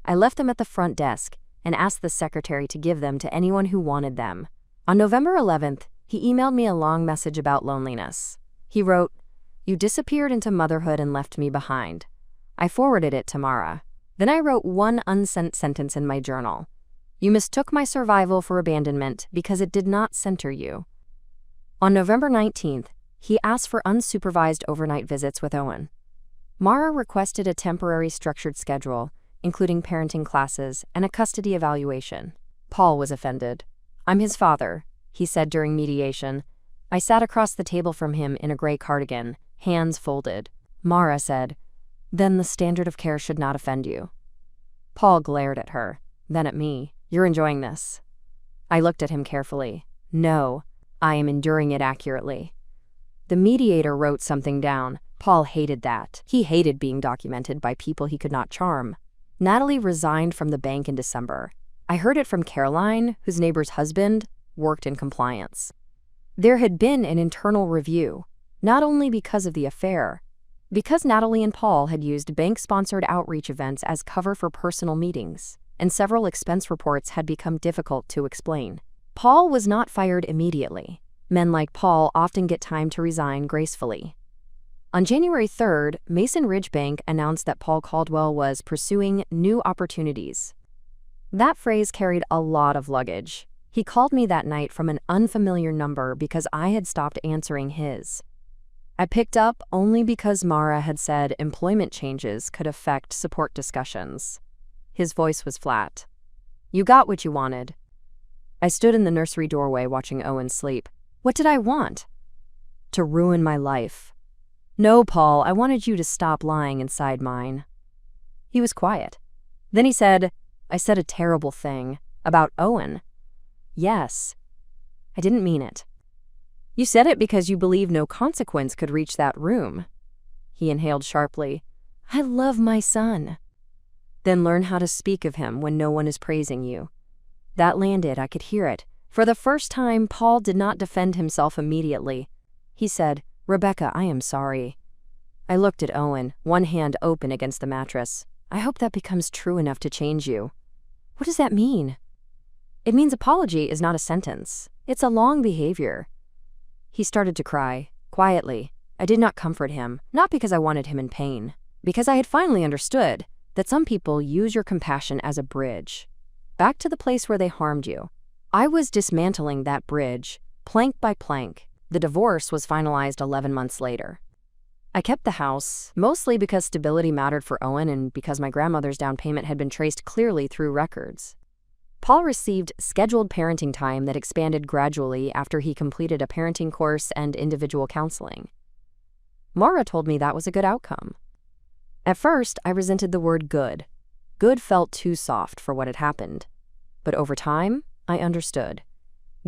I left them at the front desk and asked the secretary to give them to anyone who wanted them. On November 11th, he emailed me a long message about loneliness. He wrote, "You disappeared into motherhood and left me behind." I forwarded it to Mara. Then I wrote one unsent sentence in my journal. "You mistook my survival for abandonment because it did not center you." On November 19th, he asked for unsupervised overnight visits with Owen. Mara requested a temporary structured schedule, including parenting classes and a custody evaluation. Paul was offended. "I'm his father," he said during mediation. I sat across the table from him in a gray cardigan, hands folded. Mara said, "Then the standard of care should not offend you." Paul glared at her, then at me. "You're enjoying this." I looked at him carefully. "No, I am enduring it accurately." The mediator wrote something down. Paul hated that. He hated being documented by people he could not charm. Natalie resigned from the bank in December. I heard it from Caroline, whose neighbor's husband worked in compliance. There had been an internal review. Not only because of the affair, because Natalie and Paul had used bank-sponsored outreach events as cover for personal meetings, and several expense reports had become difficult to explain. Paul was not fired immediately. Men like Paul often get time to resign gracefully. On January 3rd, Mason Ridge Bank announced that Paul Caldwell was pursuing new opportunities. That phrase carried a lot of luggage. He called me that night from an unfamiliar number because I had stopped answering his. I picked up only because Mara had said employment changes could affect support discussions. His voice was flat. "You got what you wanted." I stood in the nursery doorway watching Owen sleep. What did I want? To ruin my life. "No, Paul, I wanted you to stop lying inside mine." He was quiet. Then he said, "I said a terrible thing. About Owen." "Yes." "I didn't mean it." "You said it because you believe no consequence could reach that room." He inhaled sharply. "I love my son." "Then learn how to speak of him when no one is praising you." That landed, I could hear it. For the first time, Paul did not defend himself immediately. He said, "Rebecca, I am sorry." I looked at Owen, one hand open against the mattress. "I hope that becomes true enough to change you." "What does that mean?" "It means apology is not a sentence. It's a long behavior." He started to cry, quietly. I did not comfort him, not because I wanted him in pain, because I had finally understood that some people use your compassion as a bridge back to the place where they harmed you. I was dismantling that bridge, plank by plank. The divorce was finalized 11 months later. I kept the house, mostly because stability mattered for Owen and because my grandmother's down payment had been traced clearly through records. Paul received scheduled parenting time that expanded gradually after he completed a parenting course and individual counseling. Mara told me that was a good outcome. At first, I resented the word good. Good felt too soft for what had happened. But over time, I understood.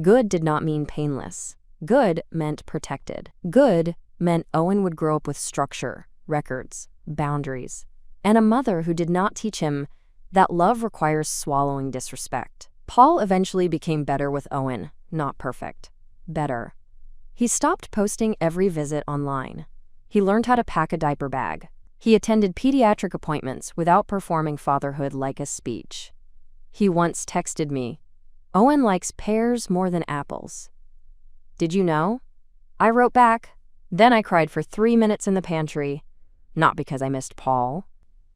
Good did not mean painless. Good meant protected. Good meant Owen would grow up with structure, records, boundaries, and a mother who did not teach him that love requires swallowing disrespect. Paul eventually became better with Owen, not perfect. Better. He stopped posting every visit online. He learned how to pack a diaper bag. He attended pediatric appointments without performing fatherhood like a speech. He once texted me, "Owen likes pears more than apples." Did you know? I wrote back. Then I cried for 3 minutes in the pantry. Not because I missed Paul.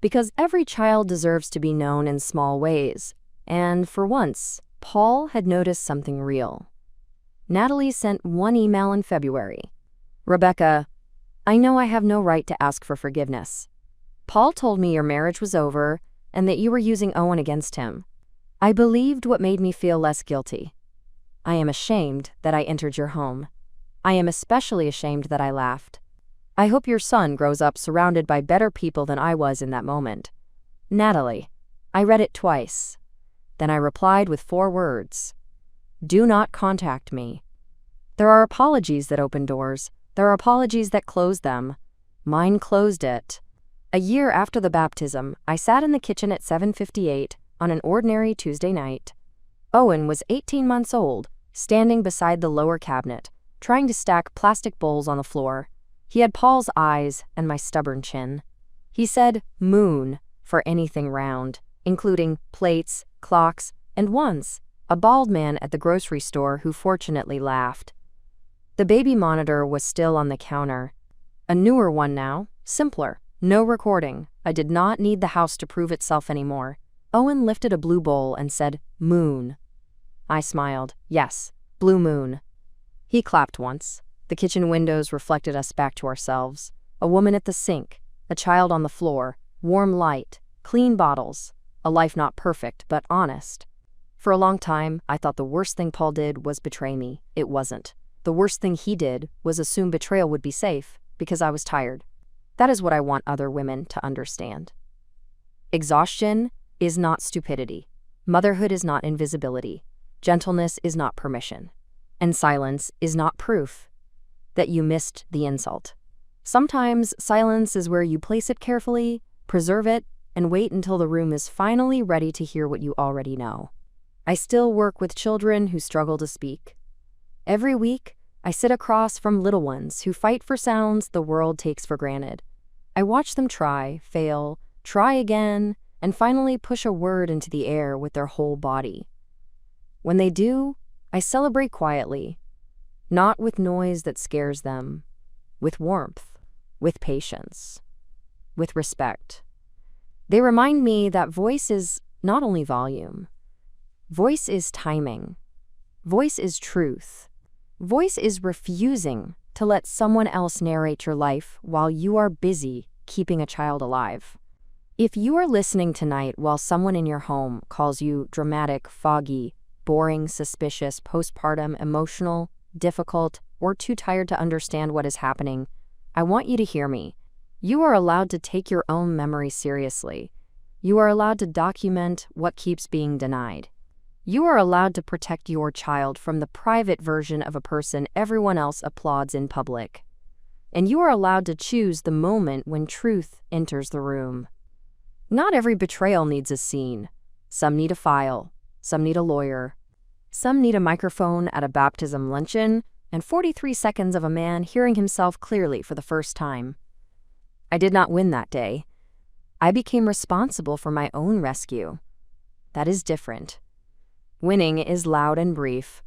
Because every child deserves to be known in small ways. And for once, Paul had noticed something real. Natalie sent one email in February. "Rebecca, I know I have no right to ask for forgiveness. Paul told me your marriage was over and that you were using Owen against him. I believed what made me feel less guilty. I am ashamed that I entered your home. I am especially ashamed that I laughed. I hope your son grows up surrounded by better people than I was in that moment. Natalie." I read it twice. Then I replied with 4 words. "Do not contact me." There are apologies that open doors. There are apologies that close them. Mine closed it. A year after the baptism, I sat in the kitchen at 7:58 on an ordinary Tuesday night. Owen was 18 months old, standing beside the lower cabinet, trying to stack plastic bowls on the floor. He had Paul's eyes and my stubborn chin. He said moon for anything round, including plates, clocks, and once, a bald man at the grocery store who fortunately laughed. The baby monitor was still on the counter. A newer one now, simpler, no recording. I did not need the house to prove itself anymore. Owen lifted a blue bowl and said, "Moon." I smiled. Yes, blue moon. He clapped once. The kitchen windows reflected us back to ourselves. A woman at the sink, a child on the floor, warm light, clean bottles, a life not perfect but honest. For a long time, I thought the worst thing Paul did was betray me. It wasn't. The worst thing he did was assume betrayal would be safe because I was tired. That is what I want other women to understand. Exhaustion is not stupidity. Motherhood is not invisibility. Gentleness is not permission. And silence is not proof that you missed the insult. Sometimes silence is where you place it carefully, preserve it, and wait until the room is finally ready to hear what you already know. I still work with children who struggle to speak. Every week, I sit across from little ones who fight for sounds the world takes for granted. I watch them try, fail, try again, and finally push a word into the air with their whole body. When they do, I celebrate quietly, not with noise that scares them, with warmth, with patience, with respect. They remind me that voice is not only volume. Voice is timing. Voice is truth. Voice is refusing to let someone else narrate your life while you are busy keeping a child alive. If you are listening tonight while someone in your home calls you dramatic, foggy, boring, suspicious, postpartum, emotional, difficult, or too tired to understand what is happening, I want you to hear me. You are allowed to take your own memory seriously. You are allowed to document what keeps being denied. You are allowed to protect your child from the private version of a person everyone else applauds in public. And you are allowed to choose the moment when truth enters the room. Not every betrayal needs a scene. Some need a file. Some need a lawyer. Some need a microphone at a baptism luncheon and 43 seconds of a man hearing himself clearly for the first time. I did not win that day. I became responsible for my own rescue. That is different. Winning is loud and brief.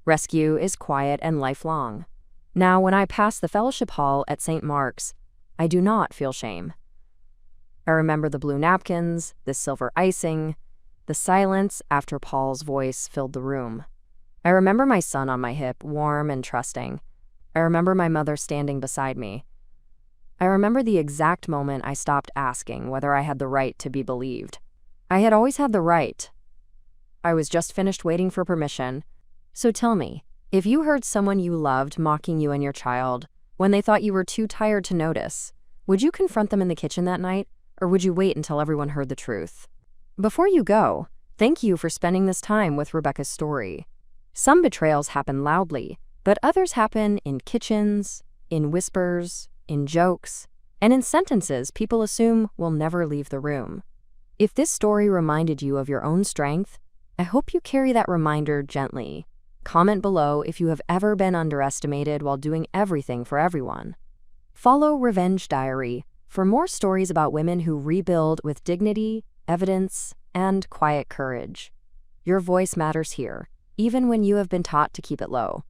Rescue is quiet and lifelong. Now, when I pass the fellowship hall at St. Mark's, I do not feel shame. I remember the blue napkins, the silver icing, the silence after Paul's voice filled the room. I remember my son on my hip, warm and trusting. I remember my mother standing beside me. I remember the exact moment I stopped asking whether I had the right to be believed. I had always had the right. I was just finished waiting for permission. So tell me, if you heard someone you loved mocking you and your child when they thought you were too tired to notice, would you confront them in the kitchen that night, or would you wait until everyone heard the truth? Before you go, thank you for spending this time with Rebecca's story. Some betrayals happen loudly, but others happen in kitchens, in whispers, in jokes, and in sentences people assume will never leave the room. If this story reminded you of your own strength, I hope you carry that reminder gently. Comment below if you have ever been underestimated while doing everything for everyone. Follow Revenge Diary for more stories about women who rebuild with dignity, evidence, and quiet courage. Your voice matters here, even when you have been taught to keep it low.